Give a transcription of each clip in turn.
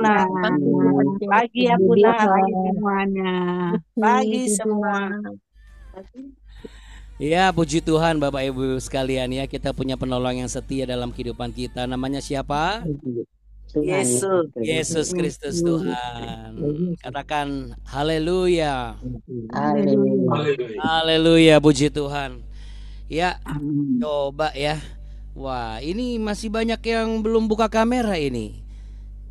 Puna. Pagi ya Puji Puna, pagi Tuhan. semuanya. Pagi Puji semua. Tuhan. Ya, puji Tuhan Bapak Ibu sekalian ya, kita punya penolong yang setia dalam kehidupan kita. Namanya siapa? Tuhan Yesus. Yesus Kristus Tuhan. Katakan haleluya. Haleluya. Haleluya, puji Tuhan. Ya, Amin. coba ya. Wah, ini masih banyak yang belum buka kamera ini.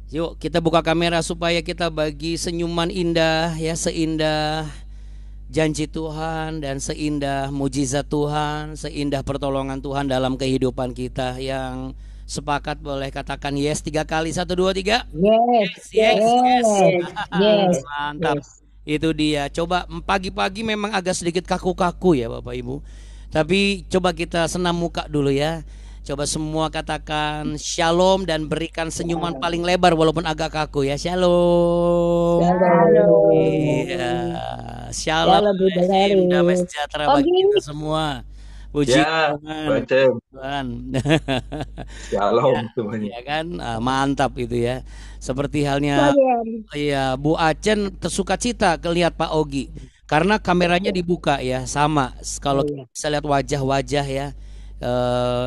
Yuk, kita buka kamera supaya kita bagi senyuman indah ya, seindah janji Tuhan dan seindah mujizat Tuhan, seindah pertolongan Tuhan dalam kehidupan kita. Yang sepakat boleh katakan yes 3 kali. 1, 2, 3. Yes. Yes, yes. Yes. Mantap. Yes. Itu dia. Coba pagi-pagi memang agak sedikit kaku-kaku ya Bapak Ibu. Tapi coba kita senam muka dulu ya. Coba semua katakan shalom dan berikan senyuman paling lebar walaupun agak kaku ya. Shalom. Halo. Iya. Shalom. Shalom, Bunda Lari. Damai sejahtera bagi Ogi. kita semua. Puji Ya, Tuhan. Bacem. Tuhan. Shalom semuanya. Ya kan, mantap itu ya. Seperti halnya ya Bu Acen tersuka cita kelihat Pak Ogi karena kameranya dibuka ya, sama. Kalau bisa lihat wajah-wajah ya,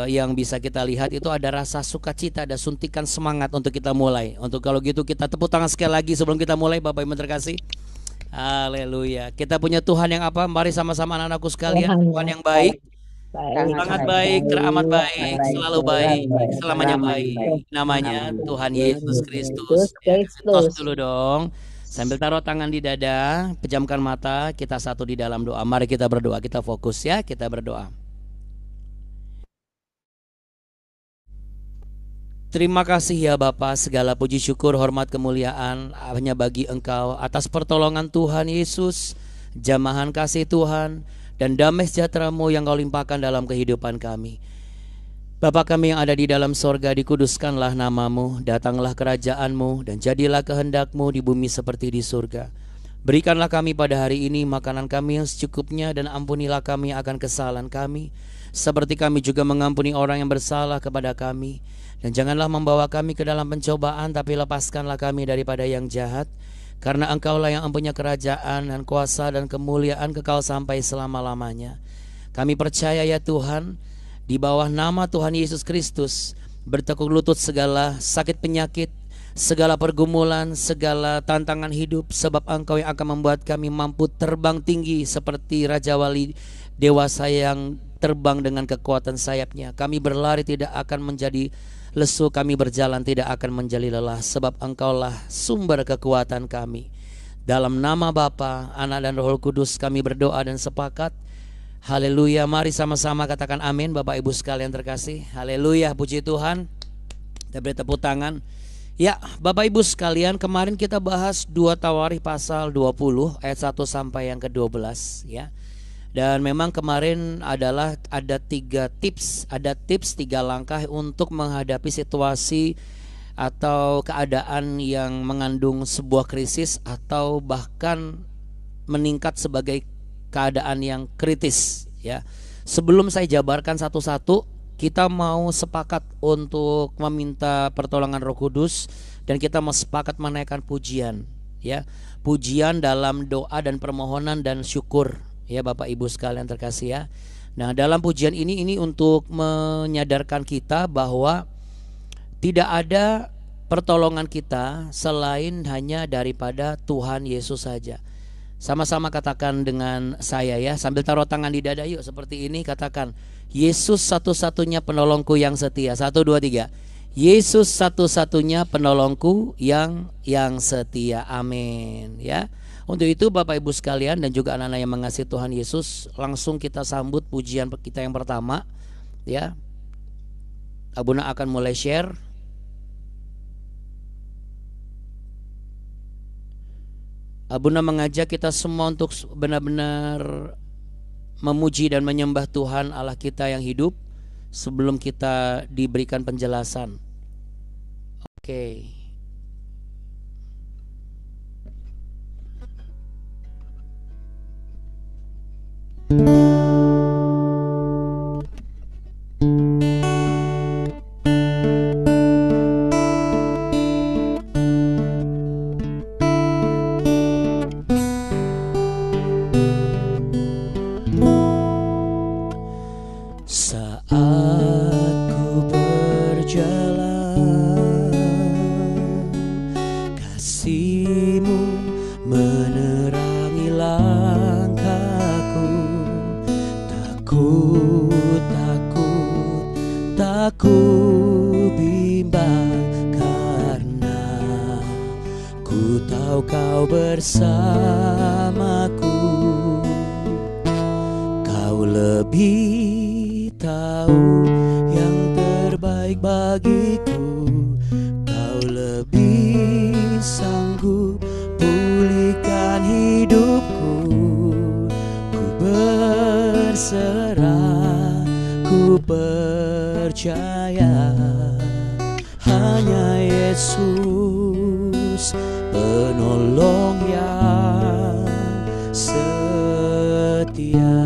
yang bisa kita lihat itu ada rasa sukacita, ada suntikan semangat untuk kita mulai. Untuk kalau gitu kita tepuk tangan sekali lagi sebelum kita mulai Bapak Ibu terkasih. Haleluya. Kita punya Tuhan yang apa? Mari sama-sama anak-anakku sekalian. Tuhan yang baik, sangat baik, teramat baik, selalu baik, selamanya baik. Namanya Tuhan Yesus Kristus. Ya, tos dulu dong. Sambil taruh tangan di dada, pejamkan mata, kita satu di dalam doa. Mari kita berdoa, kita fokus ya, kita berdoa. Terima kasih ya Bapa, segala puji syukur, hormat, kemuliaan hanya bagi Engkau atas pertolongan Tuhan Yesus, jamahan kasih Tuhan, dan damai sejahtera-Mu yang Kau limpahkan dalam kehidupan kami. Bapa kami yang ada di dalam sorga, dikuduskanlah nama-Mu, datanglah kerajaan-Mu, dan jadilah kehendak-Mu di bumi seperti di surga. Berikanlah kami pada hari ini makanan kami yang secukupnya, dan ampunilah kami akan kesalahan kami, seperti kami juga mengampuni orang yang bersalah kepada kami. Dan janganlah membawa kami ke dalam pencobaan, tapi lepaskanlah kami daripada yang jahat. Karena Engkaulah yang mempunyai kerajaan dan kuasa dan kemuliaan kekal sampai selama-lamanya. Kami percaya ya Tuhan, di bawah nama Tuhan Yesus Kristus, bertekuk lutut segala sakit penyakit, segala pergumulan, segala tantangan hidup, sebab Engkau yang akan membuat kami mampu terbang tinggi seperti Raja Wali dewasa yang terbang dengan kekuatan sayapnya. Kami berlari tidak akan menjadi lesu, kami berjalan tidak akan menjadi lelah, sebab Engkaulah sumber kekuatan kami. Dalam nama Bapa, Anak dan Roh Kudus kami berdoa dan sepakat. Haleluya. Mari sama-sama katakan amin Bapak Ibu sekalian terkasih. Haleluya, puji Tuhan. Kita beri tepuk tangan. Ya Bapak Ibu sekalian, kemarin kita bahas 2 Tawarikh pasal 20 ayat 1 sampai yang ke-12 ya. Dan memang kemarin adalah ada 3 tips, ada tips 3 langkah untuk menghadapi situasi atau keadaan yang mengandung sebuah krisis atau bahkan meningkat sebagai keadaan yang kritis ya. Sebelum saya jabarkan satu-satu, kita mau sepakat untuk meminta pertolongan Roh Kudus dan kita mau sepakat menaikkan pujian ya. Pujian dalam doa dan permohonan dan syukur. Ya Bapak Ibu sekalian terkasih ya. Nah dalam pujian ini untuk menyadarkan kita bahwa tidak ada pertolongan kita selain hanya daripada Tuhan Yesus saja. Sama-sama katakan dengan saya ya, sambil taruh tangan di dada yuk seperti ini, katakan Yesus satu-satunya penolongku yang setia. 1, 2, 3. Yesus satu-satunya penolongku yang setia. Amin ya. Untuk itu Bapak Ibu sekalian dan juga anak-anak yang mengasihi Tuhan Yesus, langsung kita sambut pujian kita yang pertama ya. Abuna akan mulai share. Abuna mengajak kita semua untuk benar-benar memuji dan menyembah Tuhan Allah kita yang hidup sebelum kita diberikan penjelasan. Oke. kasih-Mu menerangi langkahku. Takut, takut, takut bimbang, karena ku tahu Kau bersamaku. Kau lebih tahu yang terbaik bagiku. Kau lebih sanggup pulihkan hidupku. Ku berserah, ku percaya hanya Yesus penolong yang setia.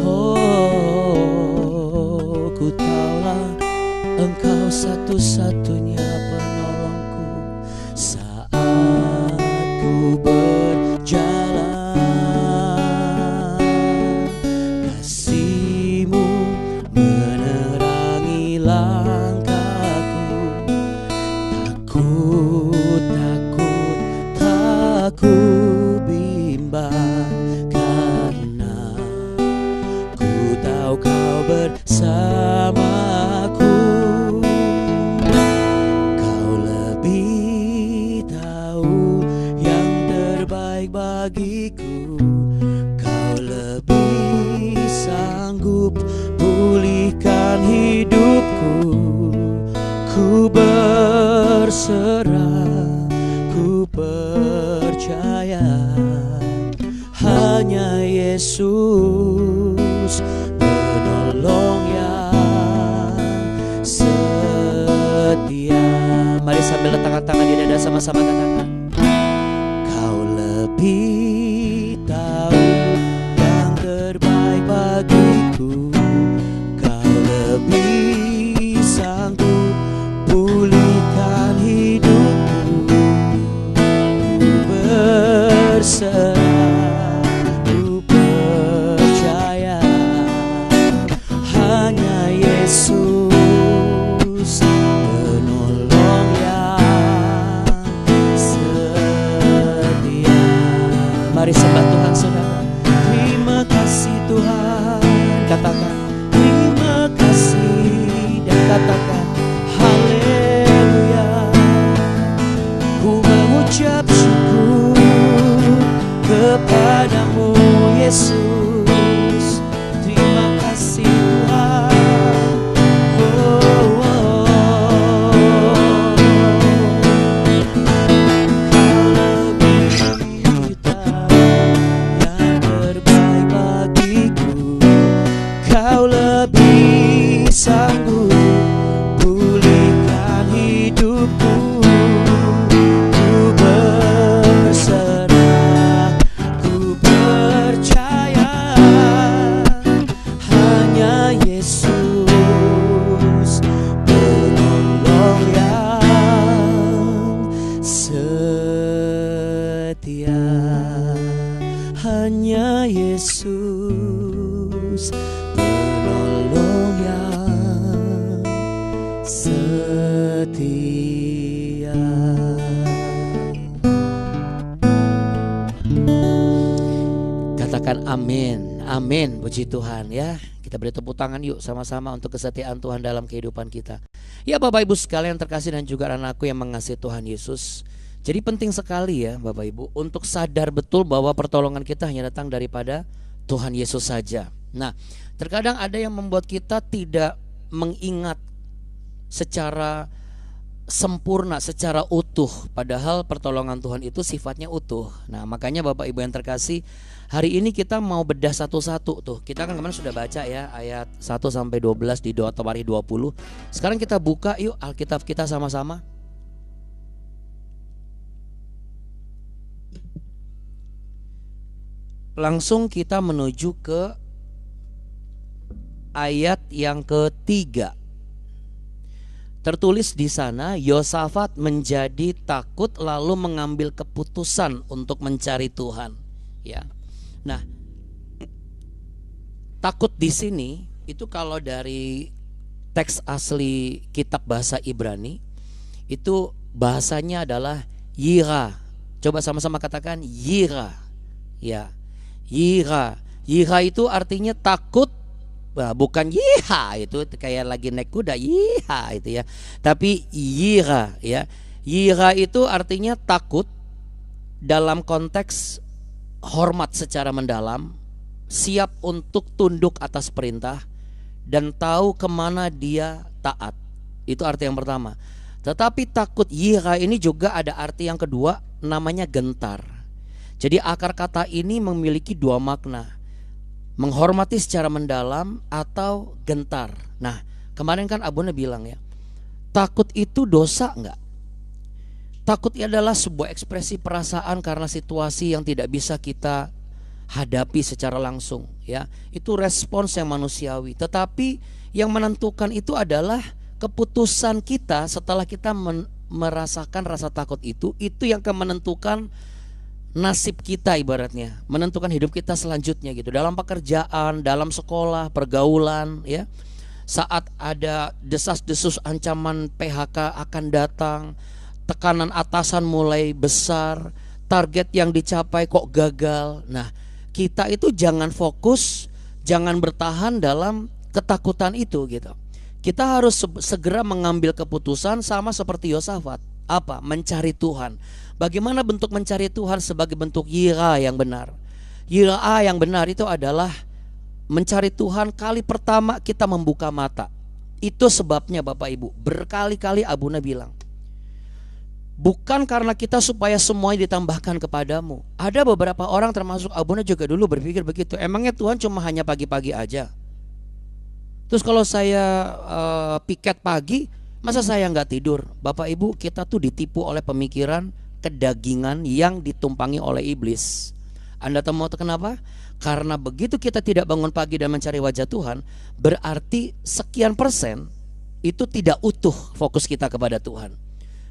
Oh, ku taulah Engkau satu-satunya penolongku saat ku berjalan. Kasih-Mu menerangi langkahku. Takut, takut, takut bimbang, karena ku tahu Kau bersamaku. Kau lebih tahu yang terbaik bagiku. Kau lebih sanggup pulihkan hidupku. Ku berserah, ku percaya hanya Yesus penolong yang setia. Mari sambil letakkan tangan di dada, sama-sama katakan. Kau lebih tahu yang terbaik bagiku. Kau lebih sanggup pulihkan hidupku. Ku berserah, ku percaya hanya Yesus penolong yang setia. Mari sembah Tuhan, saudara. Terima kasih Tuhan. Katakan terima kasih dan katakan haleluya. Ku mengucap syukur kepadamu Yesus. Terima kasih Tuhan. Oh, oh, oh. Kau lebih tahu yang terbaik bagiku. Kau lebih sanggup pulihkan hidupku. Ku berserah, ku percaya hanya Yesus penolong yang setia. Hanya Yesus penolong yang setia. Katakan amin, amin, puji Tuhan ya. Kita beri tepuk tangan yuk sama-sama untuk kesetiaan Tuhan dalam kehidupan kita. Ya Bapak Ibu sekalian terkasih dan juga anakku yang mengasihi Tuhan Yesus. Jadi penting sekali ya Bapak Ibu untuk sadar betul bahwa pertolongan kita hanya datang daripada Tuhan Yesus saja. Nah, terkadang ada yang membuat kita tidak mengingat secara sempurna, secara utuh, padahal pertolongan Tuhan itu sifatnya utuh. Nah, makanya Bapak Ibu yang terkasih, hari ini kita mau bedah satu-satu tuh. Kita kan kemarin sudah baca ya ayat 1 sampai 12 di doa Tawarikh 20. Sekarang kita buka yuk Alkitab kita sama-sama. Langsung kita menuju ke ayat yang ketiga. Tertulis di sana, Yosafat menjadi takut lalu mengambil keputusan untuk mencari Tuhan. Ya, nah takut di sini itu kalau dari teks asli kitab bahasa Ibrani itu bahasanya adalah yira. Coba sama-sama katakan yira. Ya, yira. Yira itu artinya takut. Nah, bukan yiha, itu kayak lagi naik kuda, yiha itu ya. Tapi yira ya. Yira itu artinya takut dalam konteks hormat secara mendalam, siap untuk tunduk atas perintah, dan tahu kemana dia taat. Itu arti yang pertama. Tetapi takut yira ini juga ada arti yang kedua, namanya gentar. Jadi akar kata ini memiliki dua makna, menghormati secara mendalam atau gentar. Nah, kemarin kan Abuna bilang ya, takut itu dosa enggak? Takut adalah sebuah ekspresi perasaan karena situasi yang tidak bisa kita hadapi secara langsung ya. Itu respons yang manusiawi. Tetapi yang menentukan itu adalah keputusan kita setelah kita merasakan rasa takut itu yang akan menentukan nasib kita, ibaratnya menentukan hidup kita selanjutnya gitu. Dalam pekerjaan, dalam sekolah, pergaulan ya. Saat ada desas-desus ancaman PHK akan datang, tekanan atasan mulai besar, target yang dicapai kok gagal. Nah, kita itu jangan fokus, jangan bertahan dalam ketakutan itu gitu. Kita harus segera mengambil keputusan sama seperti Yosafat. Apa? Mencari Tuhan. Bagaimana bentuk mencari Tuhan sebagai bentuk yira yang benar? Yira yang benar itu adalah mencari Tuhan kali pertama kita membuka mata. Itu sebabnya Bapak Ibu, berkali-kali Abuna bilang, bukan karena kita supaya semuanya ditambahkan kepadamu. Ada beberapa orang termasuk Abuna juga dulu berpikir begitu. Emangnya Tuhan cuma hanya pagi-pagi aja? Terus kalau saya piket pagi, masa saya nggak tidur? Bapak Ibu, kita tuh ditipu oleh pemikiran kedagingan yang ditumpangi oleh iblis. Anda tahu kenapa? Karena begitu kita tidak bangun pagi dan mencari wajah Tuhan, berarti sekian persen itu tidak utuh fokus kita kepada Tuhan.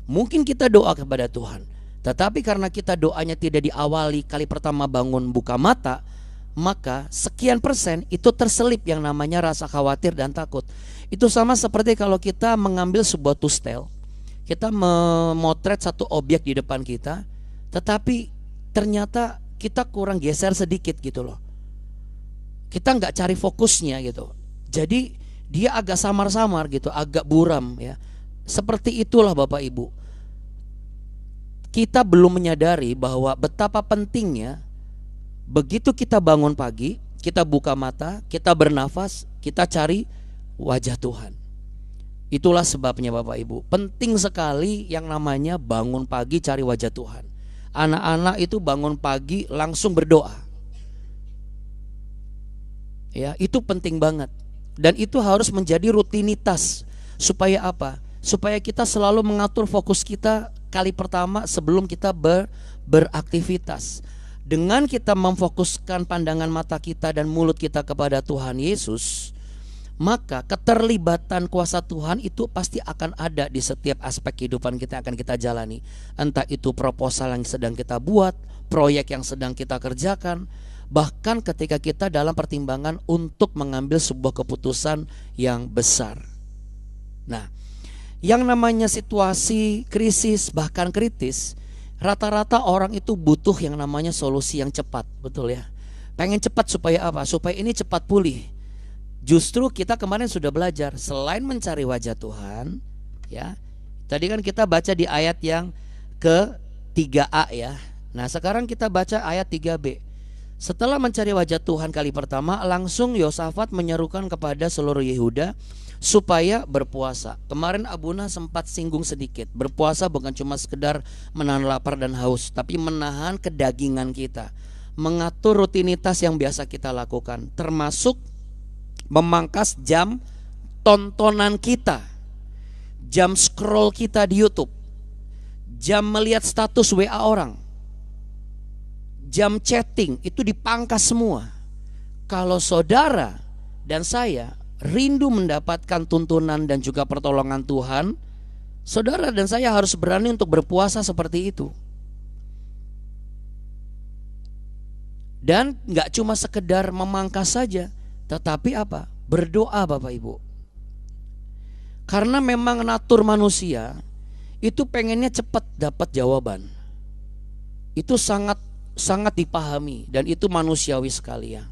Mungkin kita doa kepada Tuhan, tetapi karena kita doanya tidak diawali kali pertama bangun buka mata, maka sekian persen itu terselip yang namanya rasa khawatir dan takut. Itu sama seperti kalau kita mengambil sebuah tustel, kita memotret satu objek di depan kita, tetapi ternyata kita kurang geser sedikit gitu loh. Kita nggak cari fokusnya gitu. Jadi dia agak samar-samar gitu, agak buram ya. Seperti itulah Bapak Ibu, kita belum menyadari bahwa betapa pentingnya begitu kita bangun pagi, kita buka mata, kita bernafas, kita cari wajah Tuhan. Itulah sebabnya Bapak Ibu, penting sekali yang namanya bangun pagi cari wajah Tuhan. Anak-anak itu bangun pagi langsung berdoa. Ya, itu penting banget. Dan itu harus menjadi rutinitas. Supaya apa? Supaya kita selalu mengatur fokus kita kali pertama sebelum kita beraktivitas. Dengan kita memfokuskan pandangan mata kita dan mulut kita kepada Tuhan Yesus, maka keterlibatan kuasa Tuhan itu pasti akan ada di setiap aspek kehidupan kita akan kita jalani. Entah itu proposal yang sedang kita buat, proyek yang sedang kita kerjakan, bahkan ketika kita dalam pertimbangan untuk mengambil sebuah keputusan yang besar. Nah, yang namanya situasi krisis bahkan kritis, rata-rata orang itu butuh yang namanya solusi yang cepat, betul ya. Pengen cepat supaya apa? Supaya ini cepat pulih. Justru kita kemarin sudah belajar, selain mencari wajah Tuhan, ya. Tadi kan kita baca di ayat yang ke 3a ya. Nah, sekarang kita baca ayat 3b. Setelah mencari wajah Tuhan kali pertama, langsung Yosafat menyerukan kepada seluruh Yehuda supaya berpuasa. Kemarin Abuna sempat singgung sedikit, berpuasa bukan cuma sekedar menahan lapar dan haus, tapi menahan kedagingan kita, mengatur rutinitas yang biasa kita lakukan, termasuk memangkas jam tontonan kita, jam scroll kita di YouTube, jam melihat status WA orang, jam chatting, itu dipangkas semua. Kalau saudara dan saya rindu mendapatkan tuntunan dan juga pertolongan Tuhan, saudara dan saya harus berani untuk berpuasa seperti itu. Dan gak cuma sekedar memangkas saja, tetapi apa? Berdoa Bapak Ibu. Karena memang natur manusia itu pengennya cepat dapat jawaban. Itu sangat dipahami dan itu manusiawi sekali ya.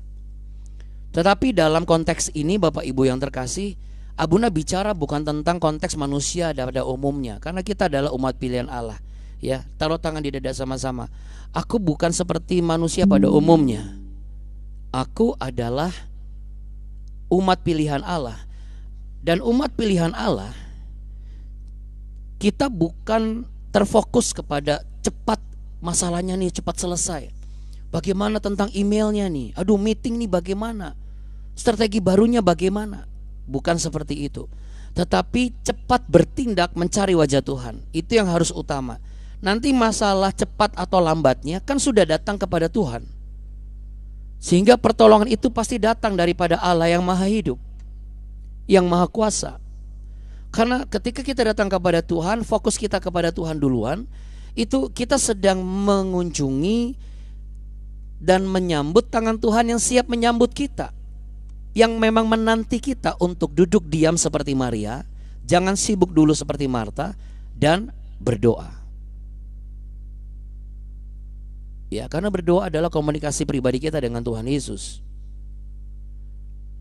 Tetapi dalam konteks ini Bapak Ibu yang terkasih, Abuna bicara bukan tentang konteks manusia pada umumnya, karena kita adalah umat pilihan Allah. Ya, taruh tangan di dada sama-sama. Aku bukan seperti manusia pada umumnya. Aku adalah umat pilihan Allah. Dan umat pilihan Allah, kita bukan terfokus kepada cepat masalahnya nih, cepat selesai. Bagaimana tentang emailnya nih? Aduh, meeting nih bagaimana? Strategi barunya bagaimana? Bukan seperti itu. Tetapi cepat bertindak mencari wajah Tuhan. Itu yang harus utama. Nanti masalah cepat atau lambatnya kan sudah datang kepada Tuhan. Sehingga pertolongan itu pasti datang daripada Allah yang maha hidup, yang maha kuasa. Karena ketika kita datang kepada Tuhan, fokus kita kepada Tuhan duluan, itu kita sedang mengunjungi dan menyambut tangan Tuhan yang siap menyambut kita, yang memang menanti kita untuk duduk diam seperti Maria, jangan sibuk dulu seperti Marta, dan berdoa. Ya, karena berdoa adalah komunikasi pribadi kita dengan Tuhan Yesus.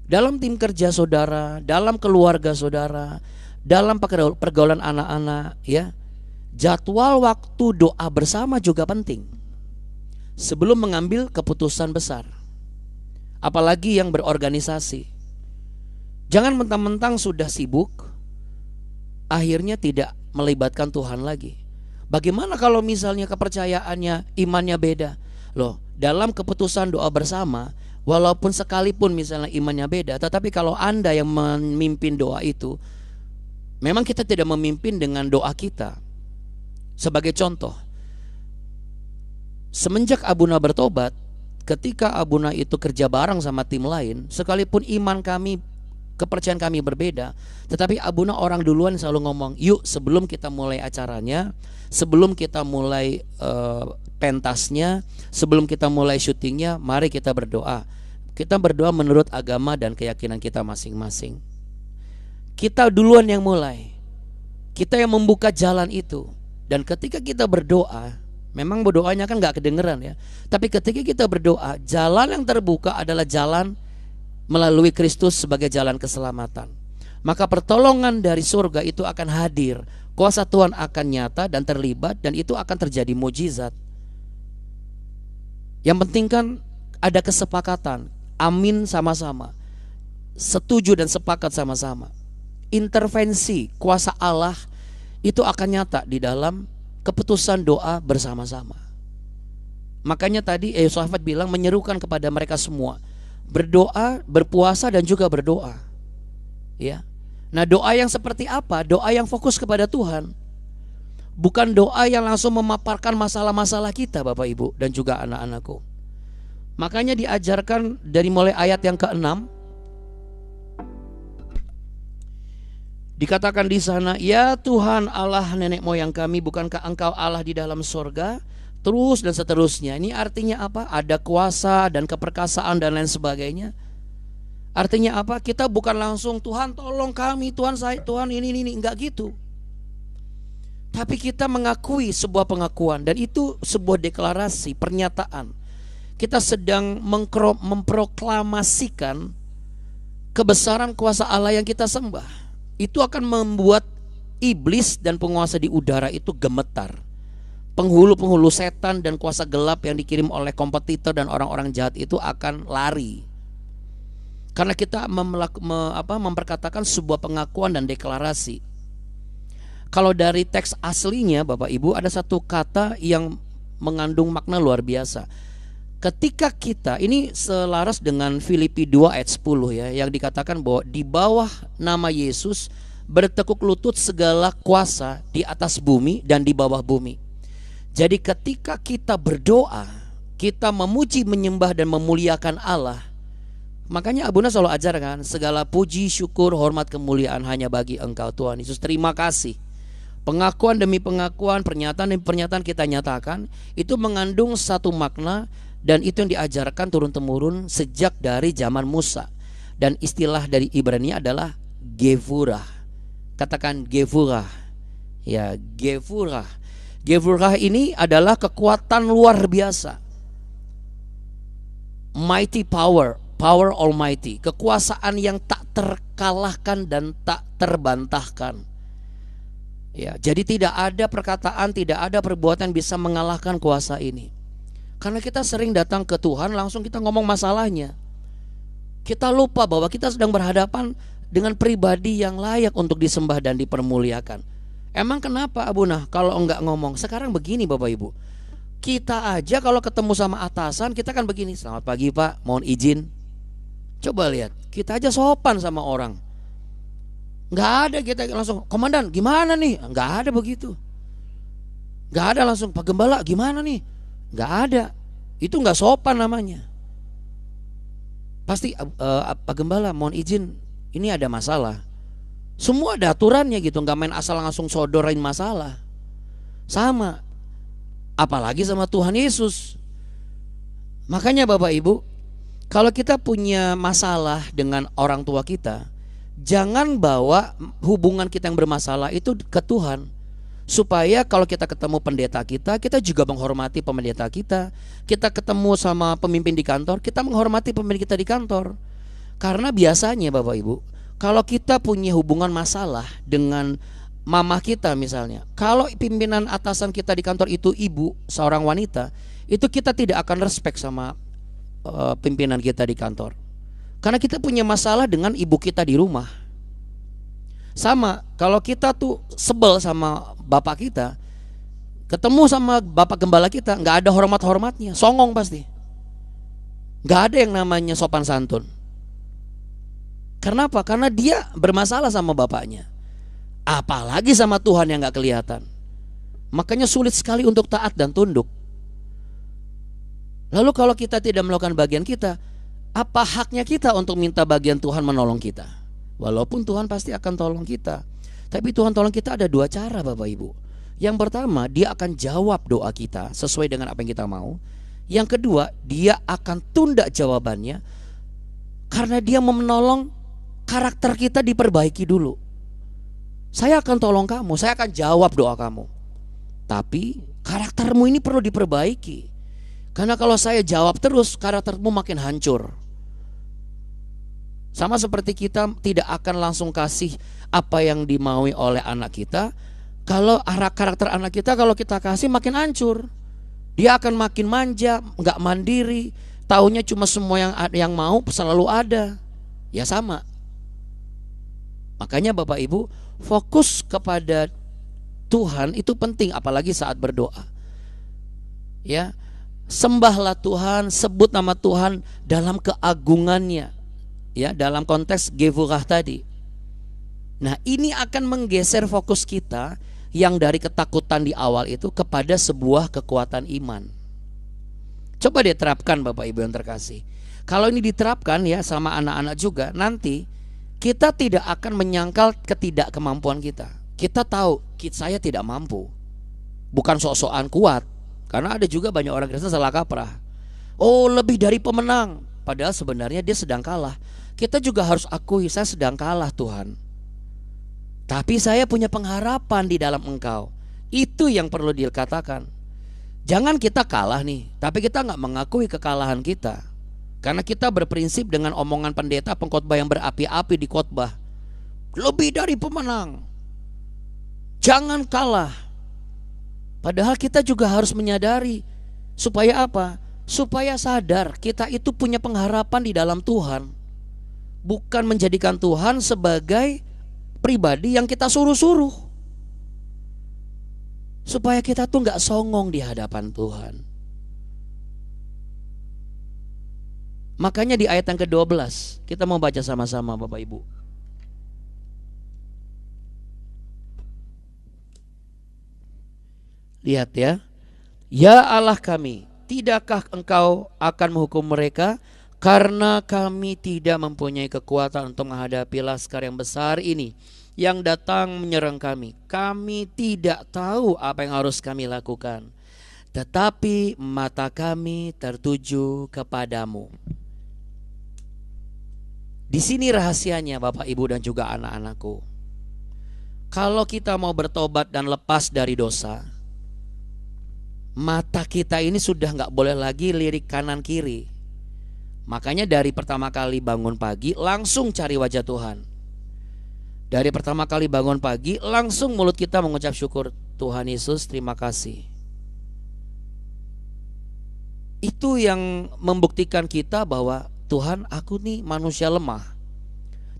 Dalam tim kerja saudara, dalam keluarga saudara, dalam pergaulan anak-anak, ya, jadwal waktu doa bersama juga penting sebelum mengambil keputusan besar. Apalagi yang berorganisasi. Jangan mentang-mentang sudah sibuk, akhirnya tidak melibatkan Tuhan lagi. Bagaimana kalau misalnya kepercayaannya, imannya beda? Loh, dalam keputusan doa bersama, walaupun sekalipun misalnya imannya beda, tetapi kalau Anda yang memimpin doa itu, memang kita tidak memimpin dengan doa kita. Sebagai contoh, semenjak Abuna bertobat, ketika Abuna itu kerja bareng sama tim lain, sekalipun iman kami, kepercayaan kami berbeda, tetapi Abuna orang duluan selalu ngomong, yuk sebelum kita mulai acaranya, sebelum kita mulai pentasnya, sebelum kita mulai syutingnya, mari kita berdoa. Kita berdoa menurut agama dan keyakinan kita masing-masing. Kita duluan yang mulai, kita yang membuka jalan itu. Dan ketika kita berdoa, memang berdoanya kan gak kedengeran ya, tapi ketika kita berdoa, jalan yang terbuka adalah jalan melalui Kristus sebagai jalan keselamatan. Maka pertolongan dari surga itu akan hadir, kuasa Tuhan akan nyata dan terlibat, dan itu akan terjadi mujizat. Yang penting kan ada kesepakatan, amin sama-sama, setuju dan sepakat sama-sama. Intervensi kuasa Allah itu akan nyata di dalam keputusan doa bersama-sama. Makanya tadi Yosafat bilang, menyerukan kepada mereka semua, berdoa, berpuasa dan juga berdoa. Ya. Nah, doa yang seperti apa? Doa yang fokus kepada Tuhan. Bukan doa yang langsung memaparkan masalah-masalah kita, Bapak Ibu dan juga anak-anakku. Makanya diajarkan dari mulai ayat yang ke-6. Dikatakan di sana, ya Tuhan Allah nenek moyang kami, bukankah Engkau Allah di dalam sorga? Terus dan seterusnya. Ini artinya apa? Ada kuasa dan keperkasaan dan lain sebagainya. Artinya apa? Kita bukan langsung Tuhan tolong kami, Tuhan saya, Tuhan ini, enggak gitu. Tapi kita mengakui sebuah pengakuan, dan itu sebuah deklarasi, pernyataan. Kita sedang memproklamasikan kebesaran kuasa Allah yang kita sembah. Itu akan membuat iblis dan penguasa di udara itu gemetar. Penghulu-penghulu setan dan kuasa gelap yang dikirim oleh kompetitor dan orang-orang jahat itu akan lari. Karena kita memperkatakan sebuah pengakuan dan deklarasi. Kalau dari teks aslinya Bapak Ibu, ada satu kata yang mengandung makna luar biasa. Ketika kita, ini selaras dengan Filipi 2 ayat 10 ya, yang dikatakan bahwa di bawah nama Yesus bertekuk lutut segala kuasa di atas bumi dan di bawah bumi. Jadi ketika kita berdoa, kita memuji, menyembah dan memuliakan Allah. Makanya Abuna selalu ajarkan, segala puji, syukur, hormat, kemuliaan hanya bagi Engkau Tuhan Yesus. Terima kasih. Pengakuan demi pengakuan, pernyataan demi pernyataan kita nyatakan, itu mengandung satu makna, dan itu yang diajarkan turun-temurun sejak dari zaman Musa. Dan istilah dari Ibrani adalah gevurah. Katakan Gevurah. Ya, Gevurah. Gevurah ini adalah kekuatan luar biasa. Mighty power, power almighty, kekuasaan yang tak terkalahkan dan tak terbantahkan. Ya, jadi tidak ada perkataan, tidak ada perbuatan bisa mengalahkan kuasa ini. Karena kita sering datang ke Tuhan langsung kita ngomong masalahnya. Kita lupa bahwa kita sedang berhadapan dengan pribadi yang layak untuk disembah dan dipermuliakan. Emang kenapa Abuna kalau enggak ngomong? Sekarang begini Bapak Ibu, kita aja kalau ketemu sama atasan kita kan begini, selamat pagi Pak, mohon izin. Coba lihat, kita aja sopan sama orang. Nggak ada kita langsung, komandan gimana nih? Nggak ada begitu. Nggak ada langsung, Pak Gembala gimana nih? Nggak ada. Itu nggak sopan namanya. Pasti Pak Gembala mohon izin, ini ada masalah. Semua ada aturannya gitu, nggak main asal langsung sodorin masalah. Sama, apalagi sama Tuhan Yesus. Makanya Bapak Ibu, kalau kita punya masalah dengan orang tua kita, jangan bawa hubungan kita yang bermasalah itu ke Tuhan. Supaya kalau kita ketemu pendeta kita juga menghormati pendeta kita. Kita ketemu sama pemimpin di kantor, kita menghormati pemimpin kita di kantor. Karena biasanya Bapak Ibu, kalau kita punya hubungan masalah dengan mama kita misalnya, kalau pimpinan atasan kita di kantor itu ibu, seorang wanita, itu kita tidak akan respect sama pimpinan kita di kantor. Karena kita punya masalah dengan ibu kita di rumah. Sama, kalau kita tuh sebel sama bapak kita, ketemu sama bapak gembala kita, nggak ada hormat-hormatnya, songong pasti. Nggak ada yang namanya sopan santun. Karena apa? Karena dia bermasalah sama bapaknya. Apalagi sama Tuhan yang gak kelihatan. Makanya sulit sekali untuk taat dan tunduk. Lalu kalau kita tidak melakukan bagian kita, apa haknya kita untuk minta bagian Tuhan menolong kita? Walaupun Tuhan pasti akan tolong kita, tapi Tuhan tolong kita ada dua cara Bapak Ibu. Yang pertama, dia akan jawab doa kita sesuai dengan apa yang kita mau. Yang kedua, dia akan tunda jawabannya karena dia mau menolong karakter kita diperbaiki dulu. Saya akan tolong kamu, saya akan jawab doa kamu. Tapi karaktermu ini perlu diperbaiki. Karena kalau saya jawab terus, karaktermu makin hancur. Sama seperti kita tidak akan langsung kasih apa yang dimaui oleh anak kita. Kalau karakter anak kita kalau kita kasih makin hancur. Dia akan makin manja, gak mandiri. Taunya cuma semua yang mau selalu ada. Ya sama. Makanya Bapak Ibu, fokus kepada Tuhan itu penting, apalagi saat berdoa. Ya, sembahlah Tuhan, sebut nama Tuhan dalam keagungannya. Ya, dalam konteks Gevurah tadi. Nah, ini akan menggeser fokus kita yang dari ketakutan di awal itu kepada sebuah kekuatan iman. Coba diterapkan Bapak Ibu yang terkasih. Kalau ini diterapkan ya sama anak-anak juga, nanti kita tidak akan menyangkal ketidakkemampuan kita. Kita tahu saya tidak mampu. Bukan sok-sokan kuat. Karena ada juga banyak orang Kristen salah kaprah. Oh, lebih dari pemenang. Padahal sebenarnya dia sedang kalah. Kita juga harus akui saya sedang kalah Tuhan. Tapi saya punya pengharapan di dalam Engkau. Itu yang perlu dikatakan. Jangan kita kalah nih, tapi kita gak mengakui kekalahan kita. Karena kita berprinsip dengan omongan pendeta pengkhotbah yang berapi-api di khotbah. Lebih dari pemenang. Jangan kalah. Padahal kita juga harus menyadari. Supaya apa? Supaya sadar kita itu punya pengharapan di dalam Tuhan. Bukan menjadikan Tuhan sebagai pribadi yang kita suruh-suruh. Supaya kita tuh gak songong di hadapan Tuhan. Makanya di ayat yang ke-12 kita mau baca sama-sama Bapak Ibu. Lihat ya. Ya Allah kami, tidakkah Engkau akan menghukum mereka karena kami tidak mempunyai kekuatan untuk menghadapi laskar yang besar ini yang datang menyerang kami. Kami tidak tahu apa yang harus kami lakukan, tetapi mata kami tertuju kepadamu. Di sini rahasianya Bapak Ibu dan juga anak-anakku. Kalau kita mau bertobat dan lepas dari dosa, mata kita ini sudah nggak boleh lagi lirik kanan kiri. Makanya dari pertama kali bangun pagi langsung cari wajah Tuhan. Dari pertama kali bangun pagi langsung mulut kita mengucap syukur, Tuhan Yesus terima kasih. Itu yang membuktikan kita bahwa Tuhan, aku nih manusia lemah,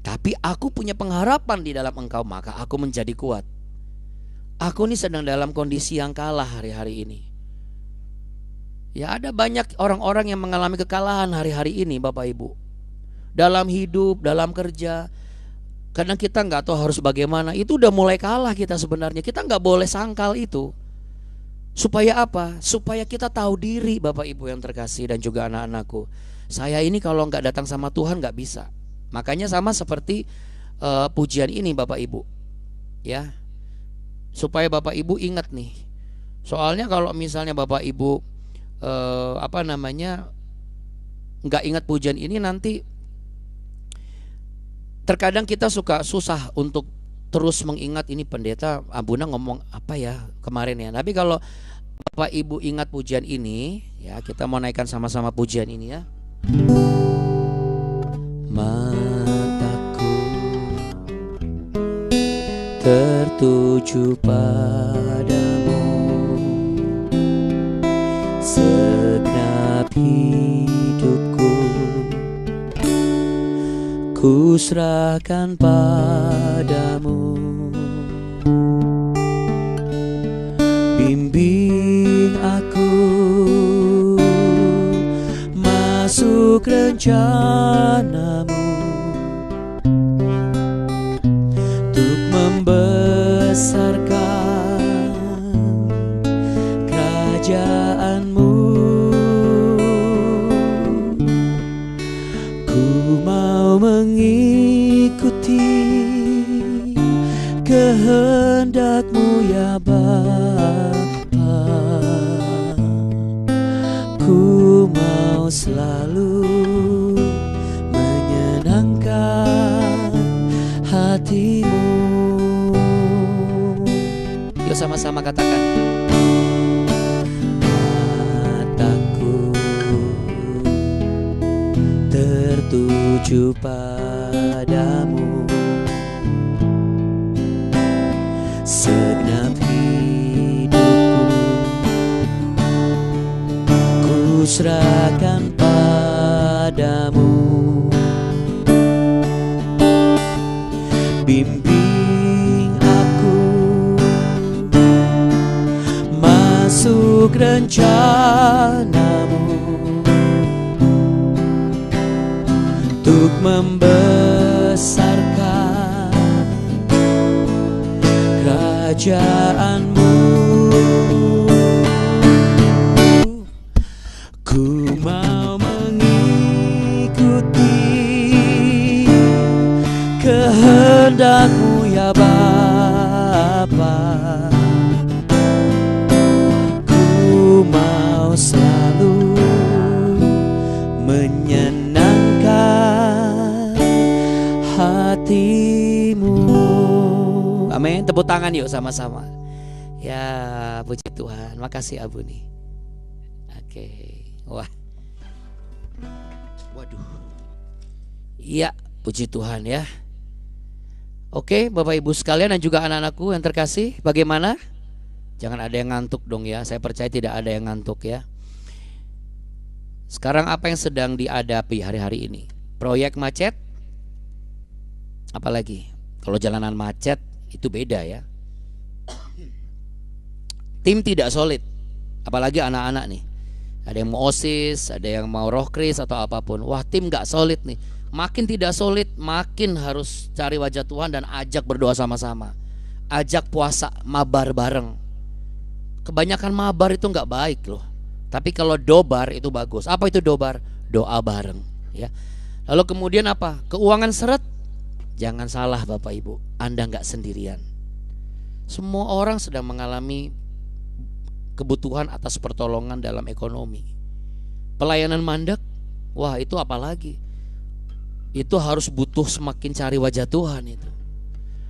tapi aku punya pengharapan di dalam Engkau, maka aku menjadi kuat. Aku nih sedang dalam kondisi yang kalah hari-hari ini. Ya, ada banyak orang-orang yang mengalami kekalahan hari-hari ini, Bapak Ibu. Dalam hidup, dalam kerja. Kadang kita nggak tahu harus bagaimana. Itu udah mulai kalah kita sebenarnya. Kita nggak boleh sangkal itu. Supaya apa? Supaya kita tahu diri, Bapak Ibu yang terkasih dan juga anak-anakku. Saya ini kalau nggak datang sama Tuhan nggak bisa. Makanya sama seperti pujian ini, Bapak Ibu. Ya, supaya Bapak Ibu ingat nih. Soalnya kalau misalnya Bapak Ibu nggak ingat pujian ini, nanti terkadang kita suka susah untuk terus mengingat ini pendeta Abuna ngomong apa ya kemarin ya. Tapi kalau Bapak Ibu ingat pujian ini, ya kita mau naikkan sama-sama pujian ini ya. Mataku tertuju padamu, segenap hidupku ku serahkan padamu. Bimbing aku masuk rencanamu untuk membesarkan kerajaanmu. Ku mau mengikuti kehendak-Mu ya Bapa. Ku mau selalu menyenangkan hati-Mu. Yuk sama-sama katakan. Mataku tertuju padamu, segenap hidupku ku serahkan padamu. Bimbing aku masuk rencanamu untuk membesarkan kerajaanmu. Ku mau mengikuti kehendak-Mu ya Bapa. Ku mau selalu menyenangkan hati-Mu. Amin. Tepuk tangan yuk sama-sama. Ya, puji Tuhan. Makasih Abu nih. Oke. Wah. Waduh. Iya, puji Tuhan ya. Oke, Bapak Ibu sekalian dan juga anak-anakku yang terkasih, bagaimana? Jangan ada yang ngantuk dong ya. Saya percaya tidak ada yang ngantuk ya. Sekarang apa yang sedang dihadapi hari-hari ini? Proyek macet? Apalagi? Kalau jalanan macet itu beda ya. Tim tidak solid, apalagi anak-anak nih. Ada yang mau OSIS, ada yang mau rohkris atau apapun. Wah, tim gak solid nih. Makin tidak solid, makin harus cari wajah Tuhan dan ajak berdoa sama-sama. Ajak puasa, mabar bareng. Kebanyakan mabar itu gak baik loh. Tapi kalau dobar itu bagus. Apa itu dobar? Doa bareng ya. Lalu kemudian apa? Keuangan seret. Jangan salah Bapak Ibu, Anda gak sendirian. Semua orang sedang mengalami kebutuhan atas pertolongan dalam ekonomi. Pelayanan mandek, wah itu apalagi. Itu harus butuh semakin cari wajah Tuhan itu.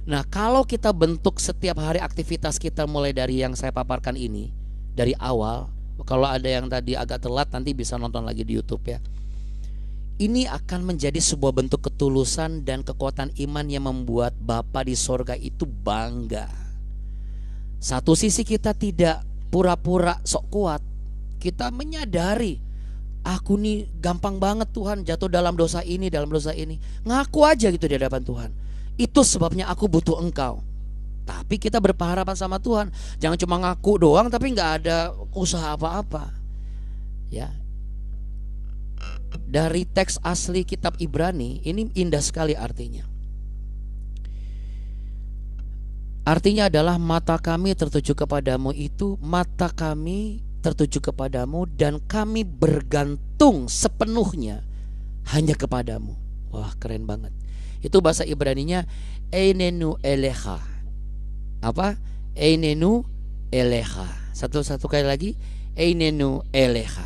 Nah, kalau kita bentuk setiap hari aktivitas kita mulai dari yang saya paparkan ini, dari awal, kalau ada yang tadi agak telat nanti bisa nonton lagi di YouTube ya. Ini akan menjadi sebuah bentuk ketulusan dan kekuatan iman yang membuat Bapa di sorga itu bangga. Satu sisi kita tidak pura-pura sok kuat. Kita menyadari, aku nih gampang banget Tuhan jatuh dalam dosa ini, dalam dosa ini. Ngaku aja gitu di hadapan Tuhan. Itu sebabnya aku butuh Engkau. Tapi kita berpengharapan sama Tuhan. Jangan cuma ngaku doang tapi nggak ada usaha apa-apa. Ya. Dari teks asli kitab Ibrani ini indah sekali artinya. Artinya adalah mata kami tertuju kepadamu itu, mata kami tertuju kepadamu dan kami bergantung sepenuhnya hanya kepadamu. Wah, keren banget. Itu bahasa Ibraninya einenu elecha. Apa? Einenu elecha. Satu kali lagi, einenu elecha.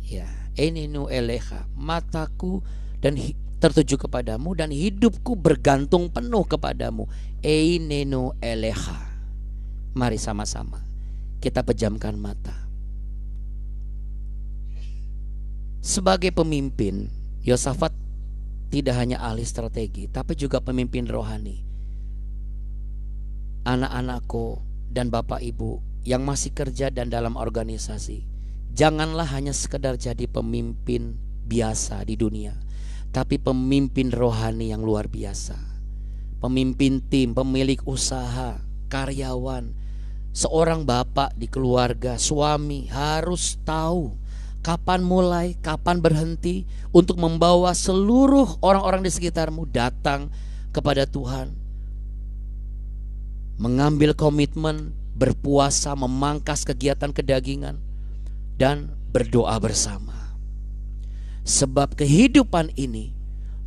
Ya, einenu elecha. Mataku dan tertuju kepadamu dan hidupku bergantung penuh kepadamu. Einenu elecha. Mari sama-sama kita pejamkan mata. Sebagai pemimpin, Yosafat tidak hanya ahli strategi, tapi juga pemimpin rohani. Anak-anakku dan bapak ibu yang masih kerja dan dalam organisasi, janganlah hanya sekedar jadi pemimpin biasa di dunia, tapi pemimpin rohani yang luar biasa. Pemimpin tim, pemilik usaha, karyawan, seorang bapak di keluarga, suami harus tahu kapan mulai, kapan berhenti untuk membawa seluruh orang-orang di sekitarmu datang kepada Tuhan. Mengambil komitmen, berpuasa, memangkas kegiatan kedagingan, dan berdoa bersama. Sebab kehidupan ini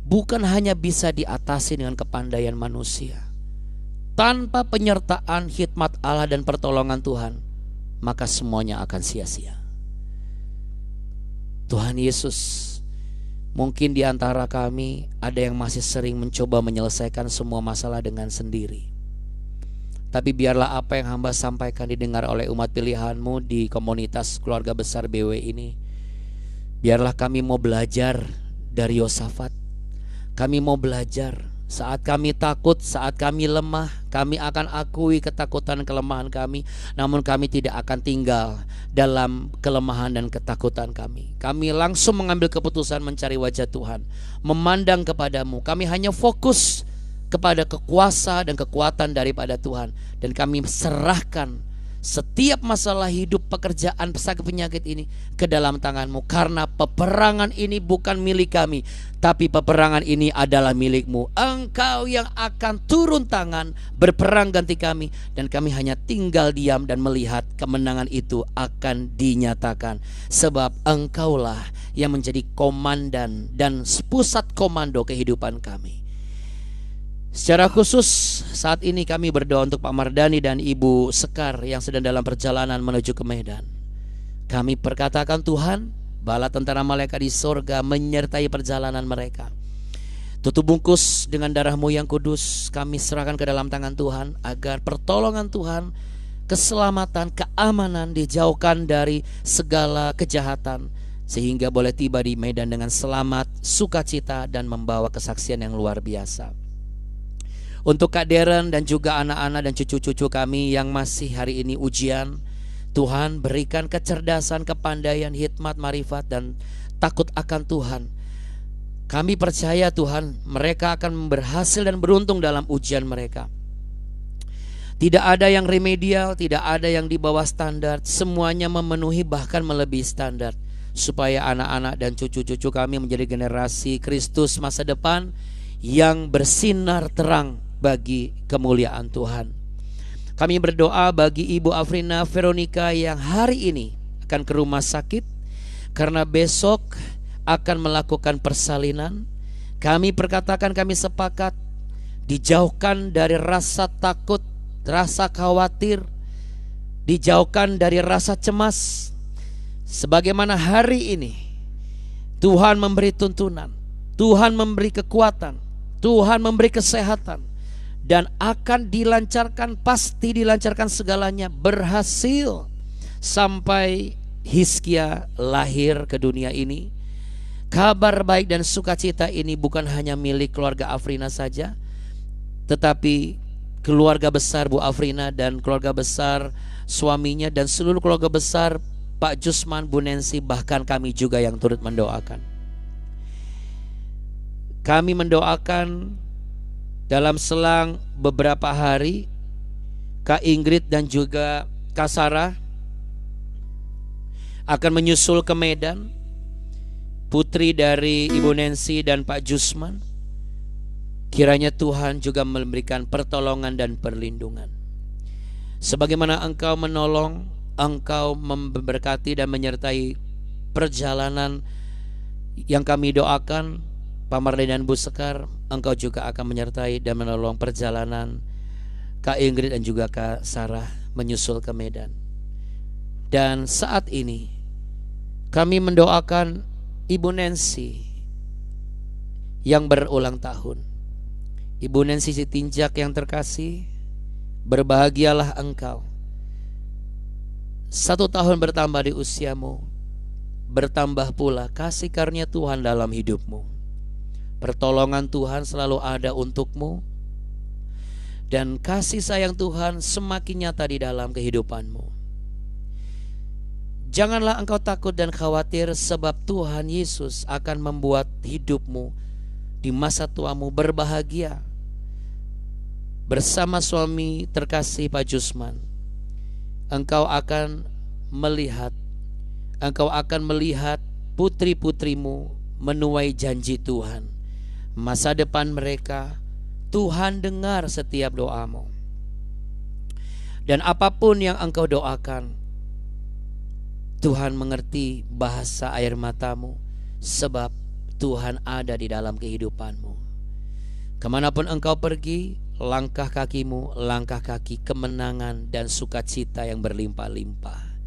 bukan hanya bisa diatasi dengan kepandaian manusia. Tanpa penyertaan hikmat Allah dan pertolongan Tuhan, maka semuanya akan sia-sia. Tuhan Yesus, mungkin di antara kami ada yang masih sering mencoba menyelesaikan semua masalah dengan sendiri. Tapi biarlah apa yang hamba sampaikan didengar oleh umat pilihan-Mu di komunitas keluarga besar BW ini. Biarlah kami mau belajar dari Yosafat. Kami mau belajar saat kami takut, saat kami lemah, kami akan akui ketakutan kelemahan kami, namun kami tidak akan tinggal dalam kelemahan dan ketakutan kami. Kami langsung mengambil keputusan mencari wajah Tuhan, memandang kepadamu. Kami hanya fokus kepada kekuasa dan kekuatan daripada Tuhan, dan kami serahkan setiap masalah hidup, pekerjaan, sakit, penyakit ini ke dalam tangan-Mu. Karena peperangan ini bukan milik kami, tapi peperangan ini adalah milik-Mu. Engkau yang akan turun tangan berperang ganti kami, dan kami hanya tinggal diam dan melihat kemenangan itu akan dinyatakan. Sebab Engkaulah yang menjadi komandan dan pusat komando kehidupan kami. Secara khusus saat ini kami berdoa untuk Pak Mardani dan Ibu Sekar yang sedang dalam perjalanan menuju ke Medan. Kami perkatakan Tuhan, bala tentara malaikat di sorga menyertai perjalanan mereka. Tutup bungkus dengan darah-Mu yang kudus, kami serahkan ke dalam tangan Tuhan, agar pertolongan Tuhan, keselamatan, keamanan dijauhkan dari segala kejahatan, sehingga boleh tiba di Medan dengan selamat, sukacita, dan membawa kesaksian yang luar biasa. Untuk Kak Deren dan juga anak-anak dan cucu-cucu kami yang masih hari ini ujian, Tuhan berikan kecerdasan, kepandaian, hikmat, marifat, dan takut akan Tuhan. Kami percaya Tuhan, mereka akan berhasil dan beruntung dalam ujian mereka. Tidak ada yang remedial, tidak ada yang di bawah standar, semuanya memenuhi bahkan melebihi standar, supaya anak-anak dan cucu-cucu kami menjadi generasi Kristus masa depan yang bersinar terang bagi kemuliaan Tuhan. Kami berdoa bagi Ibu Afrina Veronica yang hari ini akan ke rumah sakit karena besok akan melakukan persalinan. Kami perkatakan, kami sepakat dijauhkan dari rasa takut, rasa khawatir, dijauhkan dari rasa cemas. Sebagaimana hari ini Tuhan memberi tuntunan, Tuhan memberi kekuatan, Tuhan memberi kesehatan, dan akan dilancarkan, pasti dilancarkan segalanya, berhasil. Sampai Hizkia lahir ke dunia ini, kabar baik dan sukacita ini bukan hanya milik keluarga Afrina saja, tetapi keluarga besar Bu Afrina dan keluarga besar suaminya dan seluruh keluarga besar Pak Jusman, Bu Nancy, bahkan kami juga yang turut mendoakan. Kami mendoakan dalam selang beberapa hari Kak Ingrid dan juga Kak Sarah akan menyusul ke Medan, putri dari Ibu Nancy dan Pak Jusman. Kiranya Tuhan juga memberikan pertolongan dan perlindungan. Sebagaimana Engkau menolong, Engkau memberkati dan menyertai perjalanan yang kami doakan, Pak Marlin dan Bu Sekar, Engkau juga akan menyertai dan menolong perjalanan Kak Ingrid dan juga Kak Sarah menyusul ke Medan. Dan saat ini kami mendoakan Ibu Nancy yang berulang tahun. Ibu Nancy Sitinjak yang terkasih, berbahagialah engkau. 1 tahun bertambah di usiamu, bertambah pula kasih karunia Tuhan dalam hidupmu. Pertolongan Tuhan selalu ada untukmu, dan kasih sayang Tuhan semakin nyata di dalam kehidupanmu. Janganlah engkau takut dan khawatir, sebab Tuhan Yesus akan membuat hidupmu di masa tuamu berbahagia. Bersama suami terkasih Pak Jusman, engkau akan melihat putri-putrimu menuai janji Tuhan. Masa depan mereka, Tuhan dengar setiap doamu. Dan apapun yang engkau doakan, Tuhan mengerti bahasa air matamu, sebab Tuhan ada di dalam kehidupanmu. Kemanapun engkau pergi, langkah kakimu, langkah kaki kemenangan dan sukacita yang berlimpah-limpah.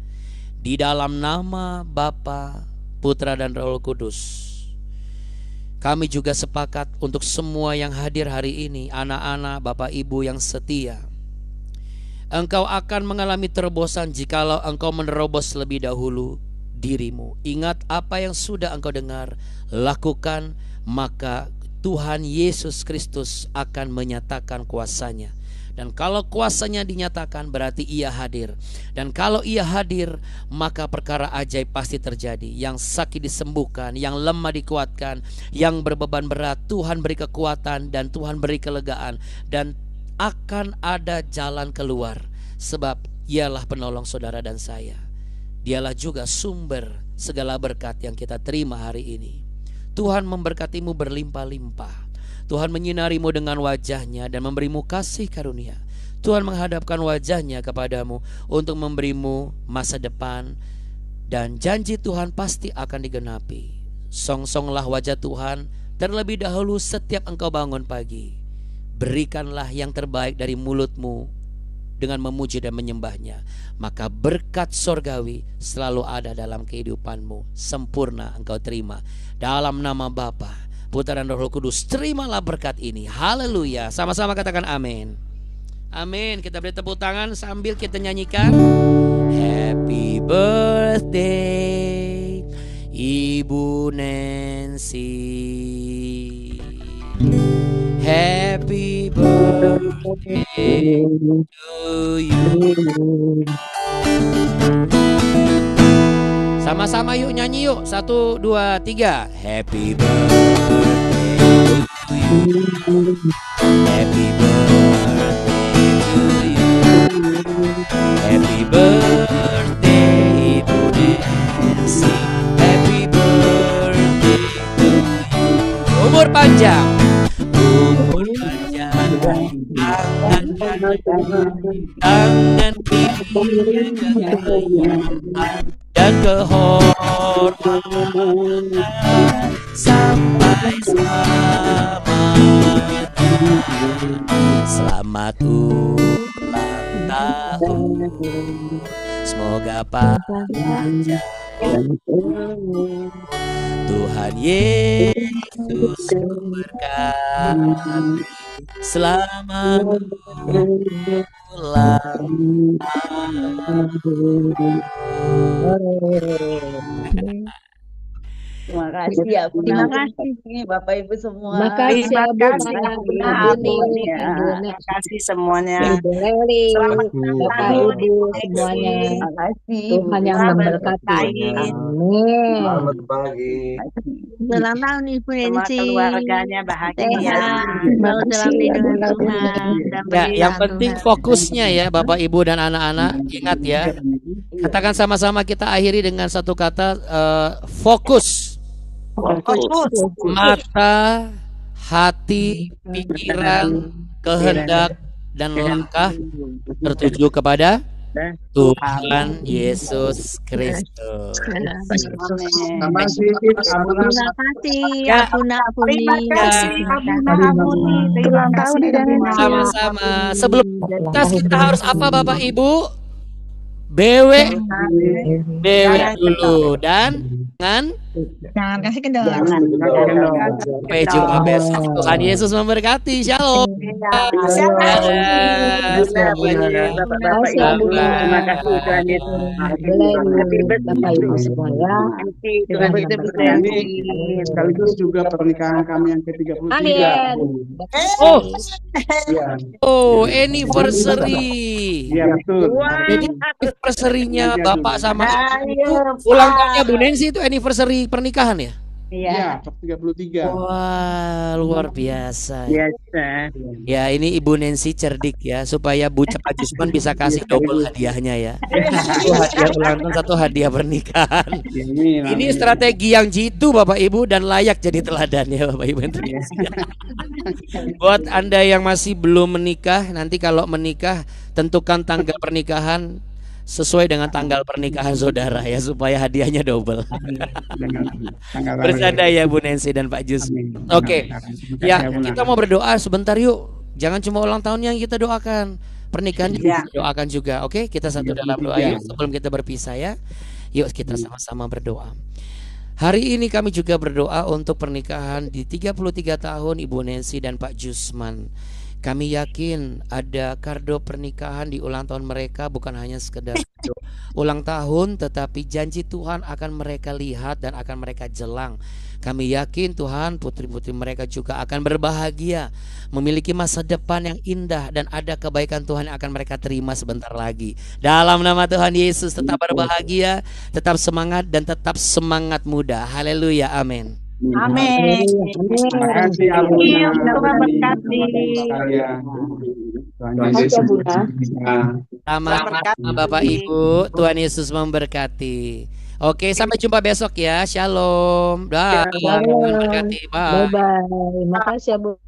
Di dalam nama Bapa, Putra dan Roh Kudus, kami juga sepakat untuk semua yang hadir hari ini, anak-anak, Bapak Ibu yang setia. Engkau akan mengalami terobosan jikalau engkau menerobos lebih dahulu dirimu. Ingat apa yang sudah engkau dengar, lakukan, maka Tuhan Yesus Kristus akan menyatakan kuasanya. Dan kalau kuasanya dinyatakan, berarti ia hadir. Dan kalau ia hadir, maka perkara ajaib pasti terjadi. Yang sakit disembuhkan, yang lemah dikuatkan, yang berbeban berat Tuhan beri kekuatan dan Tuhan beri kelegaan. Dan akan ada jalan keluar, sebab ialah penolong saudara dan saya. Dialah juga sumber segala berkat yang kita terima hari ini. Tuhan memberkatimu berlimpah-limpah. Tuhan menyinarimu dengan wajahnya dan memberimu kasih karunia. Tuhan menghadapkan wajahnya kepadamu untuk memberimu masa depan, dan janji Tuhan pasti akan digenapi. Songsonglah wajah Tuhan terlebih dahulu setiap engkau bangun pagi. Berikanlah yang terbaik dari mulutmu dengan memuji dan menyembahnya. Maka berkat sorgawi selalu ada dalam kehidupanmu. Sempurna engkau terima. Dalam nama Bapa, Putra dan Roh Kudus, terimalah berkat ini. Haleluya. Sama-sama katakan amin. Amin. Kita beri tepuk tangan sambil kita nyanyikan Happy Birthday Ibu Nancy, Happy birthday to you. Sama-sama yuk nyanyi yuk. 1, 2, 3. Happy birthday to you. Happy birthday to you. Happy birthday Ibu Nancy. Happy birthday to you. Umur panjang. Umur panjang. Tangan kirinya kekayaan dan kehormatan sampai selamanya. Selamat ulang tahun, semoga panjang. Tuhan Yesus memberkati Selamat ulang Terima kasih ya Bu Terima Nabuni, kasih. Bapak Ibu semua. Terima kasih Terima ya Bu kasih Nabuni, Ibu Ibu Nabuni, Nuni, Ya. Ibu terima kasih semuanya. Ibu Leli, Selamat ulang Bapak tahun Ibu Ibu semuanya. Desi. Terima kasih Bu Tuhan yang Selamat Desi. memberkati. berkahin. Amin. Selamat pagi. Ulang tahun Ibu Semua Nancy. keluarganya bahagia. Sehat, Terima selalu dalam kasih ya Bu lindungan Nabuni. Tuhan dan Ya, yang berlimpah penting Tuhan. fokusnya ya Bapak Ibu dan anak-anak. Ingat ya. Katakan sama-sama, kita akhiri dengan satu kata, fokus. Fokus. Mata, hati, pikiran, kehendak, dan langkah tertuju kepada Tuhan Yesus Kristus. Amin. Terima kasih Ya, Abu Nabuni. Terima kasih Abu Nabuni. Terima Ulang tahun kasih ya Abu Nancy. Nabuni. sama-sama. Sebelum kita harus apa Bapak Ibu? BW dulu dan Jangan kasih kendor. sampai jumpa besok. Tuhan Yesus memberkati. Shalom. Dadah semuanya. Bapak-bapak Ibu, terima kasih Tuhan Yesus. Bu Leli, Bapak Ibu semua ya. Tuhan Tuhan Yesus memberkati. berkati. Sekaligus juga pernikahan kami yang ke-33. Amin. Oh, Iya, oh, anniversary. iya betul. Jadi anniversary-nya Bapak sama Ayo, ulang tahunnya Bu Nancy itu anniversary pernikahan ya? Iya, ke-33. Wah, luar biasa. Biasa. Ya, ini Ibu Nancy cerdik ya, supaya Bu Pak Jusman bisa kasih double hadiahnya ya. Satu hadiah ulang tahun, satu hadiah pernikahan. Ini strategi yang jitu Bapak Ibu dan layak jadi teladan ya Bapak Ibu. Buat Anda yang masih belum menikah, nanti kalau menikah tentukan tanggal pernikahan sesuai dengan tanggal pernikahan saudara ya, supaya hadiahnya double. Bercanda ya Bu Nancy dan Pak Jus. Oke. Ya, kita mau berdoa sebentar yuk. Jangan cuma ulang tahun yang kita doakan, pernikahan juga kita doakan juga. Oke, kita satu dalam doa yuk sebelum kita berpisah ya. Yuk kita sama-sama berdoa. Hari ini kami juga berdoa untuk pernikahan di 33 tahun Ibu Nancy dan Pak Jusman. Kami yakin ada kado pernikahan di ulang tahun mereka bukan hanya sekedar kado ulang tahun, tetapi janji Tuhan akan mereka lihat dan akan mereka jelang. Kami yakin Tuhan putri-putri mereka juga akan berbahagia, memiliki masa depan yang indah, dan ada kebaikan Tuhan yang akan mereka terima sebentar lagi. Dalam nama Tuhan Yesus, tetap berbahagia, tetap semangat, dan tetap semangat muda. Haleluya, amin. Amin. Terima kasih Abu. Tuhan berkati. Sama-sama Bapak Ibu, Tuhan Yesus memberkati. Oke, sampai jumpa besok ya. Shalom. Dah. Tuhan memberkati. Bye. Bye-bye. Makasih ya Bu.